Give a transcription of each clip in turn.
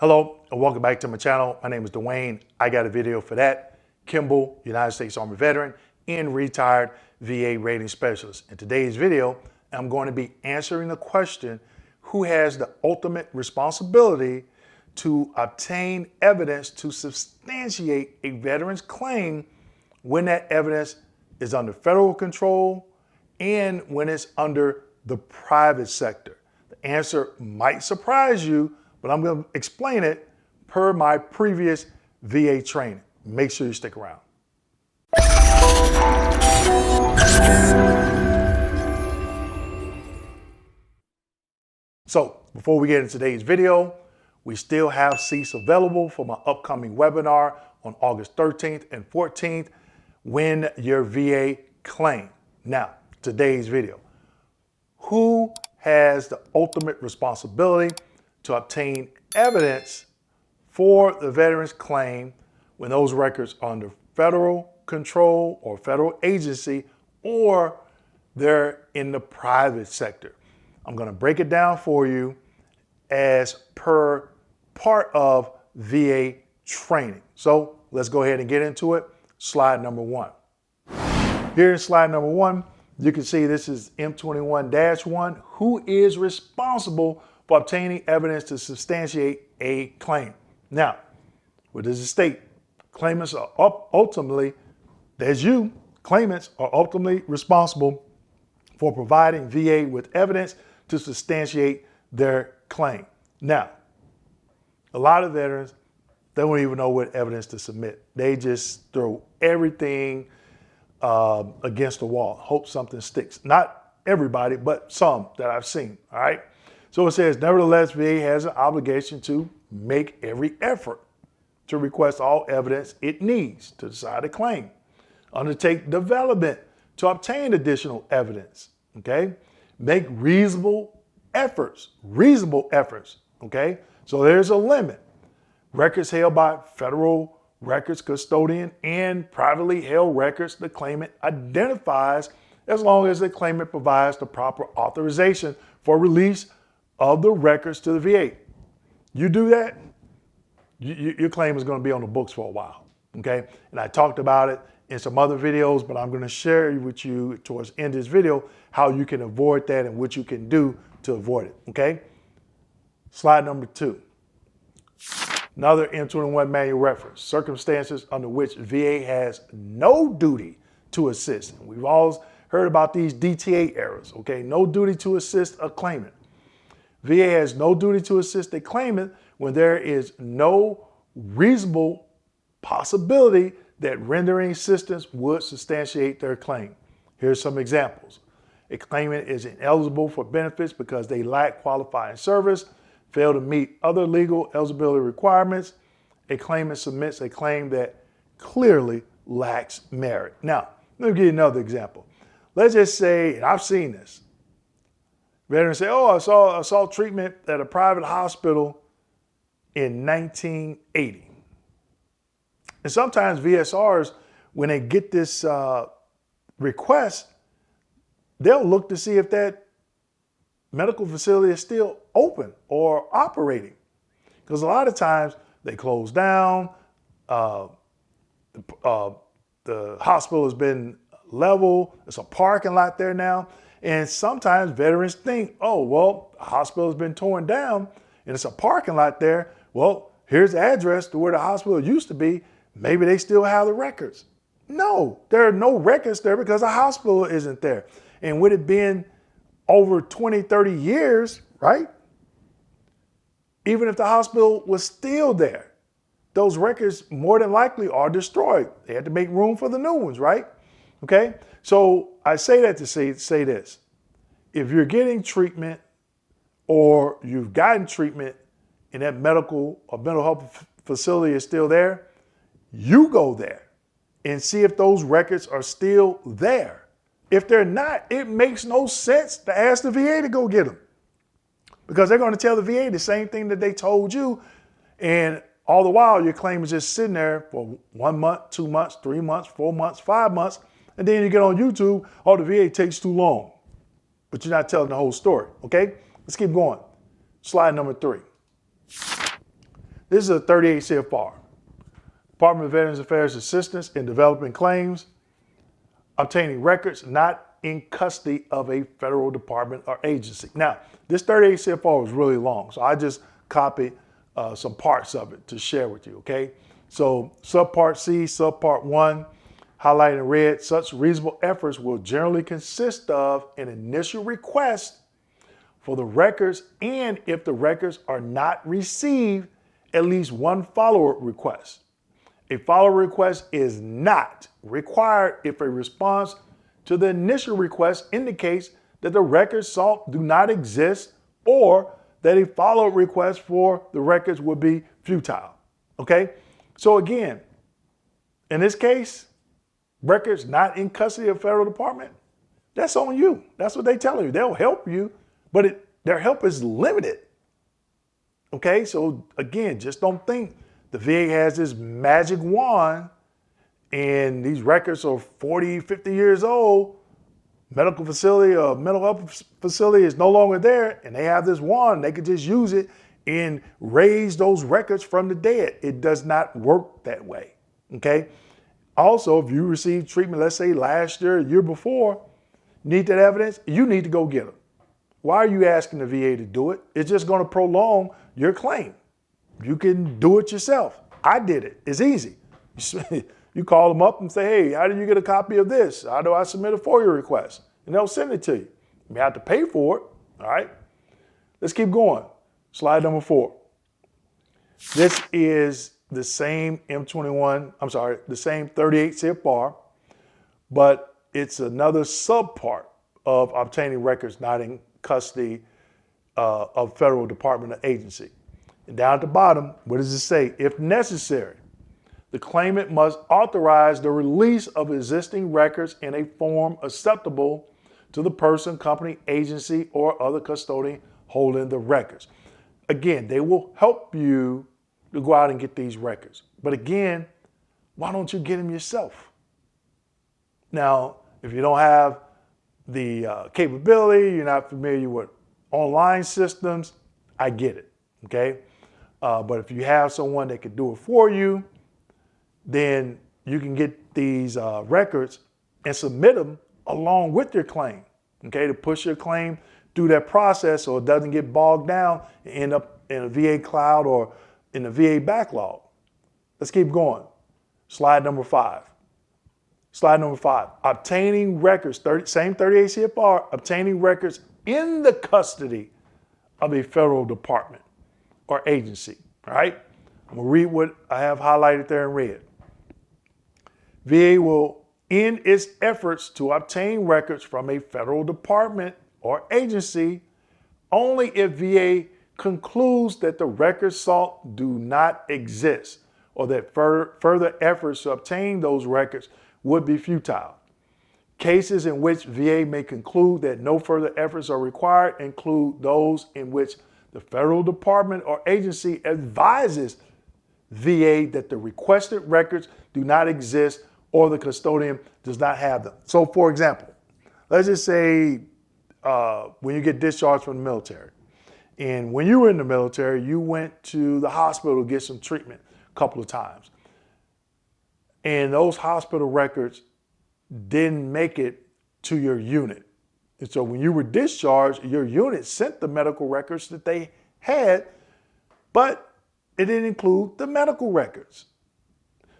Hello and welcome back to my channel. My name is Dwayne. I got a video for that. Kimball, United States Army veteran and retired VA rating specialist. In today's video, I'm going to be answering the question, who has the ultimate responsibility to obtain evidence to substantiate a veteran's claim when that evidence is under federal control and when it's under the private sector. The answer might surprise you, but I'm going to explain it per my previous VA training. Make sure you stick around. So before we get into today's video, we still have seats available for my upcoming webinar on August 13th and 14th, Win Your VA Claim. Now, today's video. Who has the ultimate responsibility to obtain evidence for the veteran's claim when those records are under federal control or federal agency, or they're in the private sector? I'm going to break it down for you as per part of VA training. So let's go ahead and get into it. Slide number one. Here in slide number one, you can see this is M21-1. Who is responsible for obtaining evidence to substantiate a claim? Now, what does it state? Claimants are ultimately, there's you, claimants are ultimately responsible for providing VA with evidence to substantiate their claim. Now, a lot of veterans, they don't even know what evidence to submit. They just throw everything against the wall, hope something sticks. Not everybody, but some that I've seen, all right? So it says, nevertheless, VA has an obligation to make every effort to request all evidence it needs to decide a claim, undertake development to obtain additional evidence, okay? Make reasonable efforts, okay? So there's a limit. Records held by federal records custodian and privately held records the claimant identifies, as long as the claimant provides the proper authorization for release of the records to the VA. You do that, your claim is going to be on the books for a while, okay? And I talked about it in some other videos, but I'm going to share with you towards the end of this video how you can avoid that and what you can do to avoid it, okay? Slide number two. Another M21 manual reference, circumstances under which VA has no duty to assist. We've all heard about these DTA errors, okay? No duty to assist a claimant. VA has no duty to assist a claimant when there is no reasonable possibility that rendering assistance would substantiate their claim. Here's some examples. A claimant is ineligible for benefits because they lack qualifying service, fail to meet other legal eligibility requirements. A claimant submits a claim that clearly lacks merit. Now, let me give you another example. Let's just say, and I've seen this, veterans say, oh, I saw treatment at a private hospital in 1980. And sometimes VSRs, when they get this request, they'll look to see if that medical facility is still open or operating. Because a lot of times they close down, the hospital has been leveled, there's a parking lot there now. And sometimes veterans think, oh, well, the hospital has been torn down and it's a parking lot there. Well, here's the address to where the hospital used to be. Maybe they still have the records. No, there are no records there because the hospital isn't there. And with it being over 20, 30 years, right? Even if the hospital was still there, those records more than likely are destroyed. They had to make room for the new ones, right? Okay, so I say that to say this. If you're getting treatment or you've gotten treatment and that medical or mental health facility is still there, you go there and see if those records are still there. If they're not, it makes no sense to ask the VA to go get them, because they're going to tell the VA the same thing that they told you. And all the while, your claim is just sitting there for 1 month, 2 months, 3 months, 4 months, 5 months. And then you get on YouTube, oh, the VA takes too long. But you're not telling the whole story, okay? Let's keep going. Slide number 3. This is a 38 CFR. Department of Veterans Affairs assistance in developing claims, obtaining records not in custody of a federal department or agency. Now, this 38 CFR was really long, so I just copied some parts of it to share with you, okay? So subpart C, subpart 1, highlighted in red, such reasonable efforts will generally consist of an initial request for the records, and if the records are not received, at least one follow-up request. A follow-up request is not required if a response to the initial request indicates that the records sought do not exist or that a follow-up request for the records would be futile. Okay? So again, in this case, records not in custody of federal department, that's on you. That's what they tell you. They'll help you, but their help is limited. Okay? So again, just don't think the VA has this magic wand and these records are 40, 50 years old. Medical facility or mental health facility is no longer there and they have this wand. They could just use it and raise those records from the dead. It does not work that way. Okay? Also, if you received treatment, let's say last year, year before, need that evidence, you need to go get them. Why are you asking the VA to do it? It's just going to prolong your claim. You can do it yourself. I did it. It's easy. You call them up and say, hey, how do you get a copy of this? How do I submit a FOIA request? And they'll send it to you. You have to pay for it. All right. Let's keep going. Slide number 4. This is the same the same 38 CFR, but it's another subpart of obtaining records not in custody of federal department or agency. And down at the bottom, what does it say? If necessary, the claimant must authorize the release of existing records in a form acceptable to the person, company, agency, or other custodian holding the records. Again, they will help you to go out and get these records. But again, why don't you get them yourself? Now, if you don't have the capability, you're not familiar with online systems, I get it, okay? But if you have someone that can do it for you, then you can get these records and submit them along with your claim, okay, to push your claim through that process so it doesn't get bogged down and end up in a VA cloud or in the VA backlog. Let's keep going. Slide number 5. Slide number 5. Obtaining records, same 38 CFR, obtaining records in the custody of a federal department or agency, all right? I'm going to read what I have highlighted there in red. VA will end its efforts to obtain records from a federal department or agency only if VA concludes that the records sought do not exist or that further efforts to obtain those records would be futile. Cases in which VA may conclude that no further efforts are required include those in which the federal department or agency advises VA that the requested records do not exist or the custodian does not have them. So for example, let's just say when you get discharged from the military, and when you were in the military, you went to the hospital to get some treatment a couple of times. And those hospital records didn't make it to your unit. And so when you were discharged, your unit sent the medical records that they had, but it didn't include the medical records.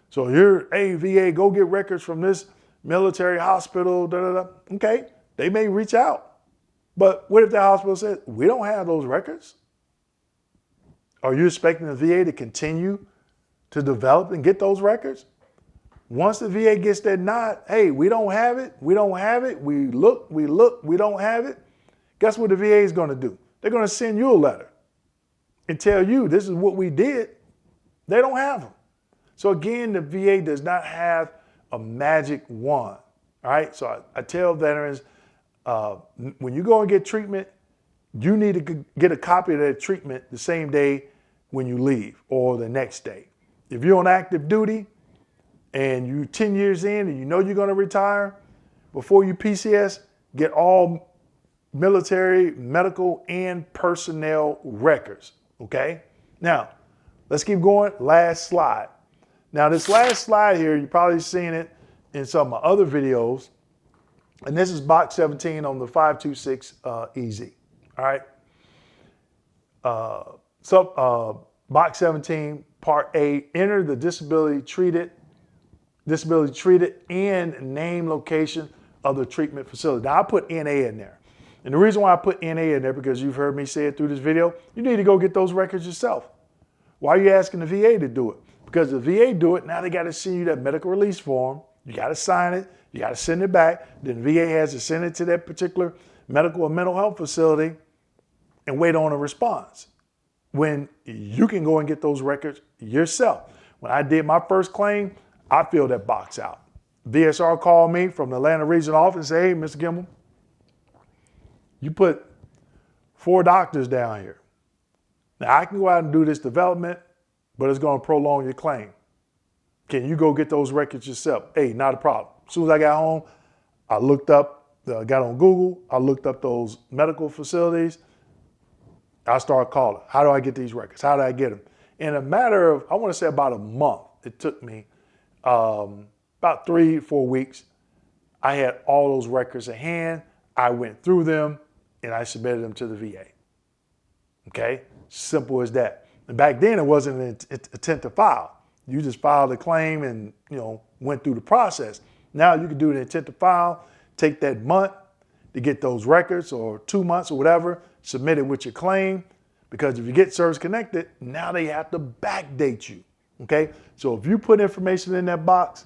So you're, hey, VA, go get records from this military hospital, da, da, da. Okay, they may reach out. But what if the hospital says, we don't have those records? Are you expecting the VA to continue to develop and get those records? Once the VA gets that nod, hey, we don't have it, we don't have it, we look, we don't have it. Guess what the VA is going to do? They're going to send you a letter and tell you this is what we did. They don't have them. So again, the VA does not have a magic wand. All right. So I tell veterans, when you go and get treatment, you need to get a copy of that treatment the same day when you leave or the next day. If you're on active duty and you're 10 years in and you know you're going to retire, before you PCS, get all military, medical, and personnel records. Okay. Now, Let's keep going. Last slide. Now, this last slide here, you've probably seen it in some of my other videos. And this is box 17 on the 526 EZ. All right. Box 17, part A, enter the disability treated and name location of the treatment facility. Now I put NA in there. And the reason why I put NA in there, because you've heard me say it through this video, you need to go get those records yourself. Why are you asking the VA to do it? Because the VA do it, now they got to send you that medical release form. You got to sign it. You got to send it back. Then the VA has to send it to that particular medical or mental health facility and wait on a response. When you can go and get those records yourself. When I did my first claim, I filled that box out. VSR called me from the Atlanta regional office and said, hey, Mr. Gimbel, you put 4 doctors down here. Now I can go out and do this development, but it's going to prolong your claim. Can you go get those records yourself? Hey, not a problem. As soon as I got home, I looked up, got on Google, I looked up those medical facilities. I started calling. How do I get these records? How do I get them? In a matter of, I want to say about a month, it took me about 3-4 weeks. I had all those records in hand. I went through them and I submitted them to the VA. Okay, simple as that. And back then it wasn't an intent to file. You just filed a claim and went through the process. Now you can do an intent to file, take that month to get those records or 2 months or whatever, submit it with your claim, because if you get service connected, now they have to backdate you, okay? So if you put information in that box,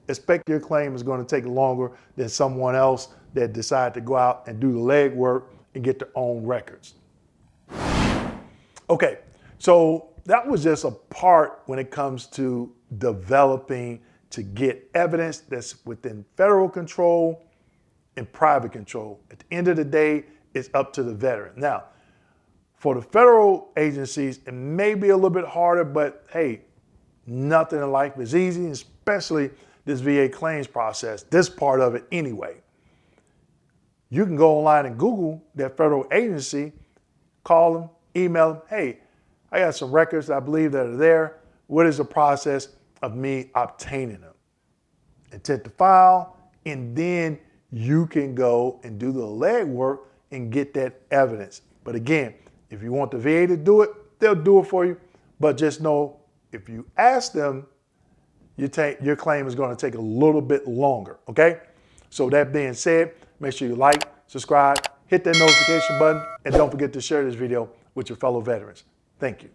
expect your claim is going to take longer than someone else that decided to go out and do the legwork and get their own records. Okay, so that was just a part when it comes to developing to get evidence that's within federal control and private control. At the end of the day, it's up to the veteran. Now, for the federal agencies, it may be a little bit harder, but hey, nothing in life is easy, especially this VA claims process, this part of it anyway. You can go online and Google that federal agency, call them, email them, hey, I got some records I believe that are there. What is the process of me obtaining them? Intent to file, and then you can go and do the legwork and get that evidence. But again, if you want the VA to do it, they'll do it for you. But just know, if you ask them, your claim is going to take a little bit longer, okay? So that being said, make sure you like, subscribe, hit that notification button, and don't forget to share this video with your fellow veterans. Thank you.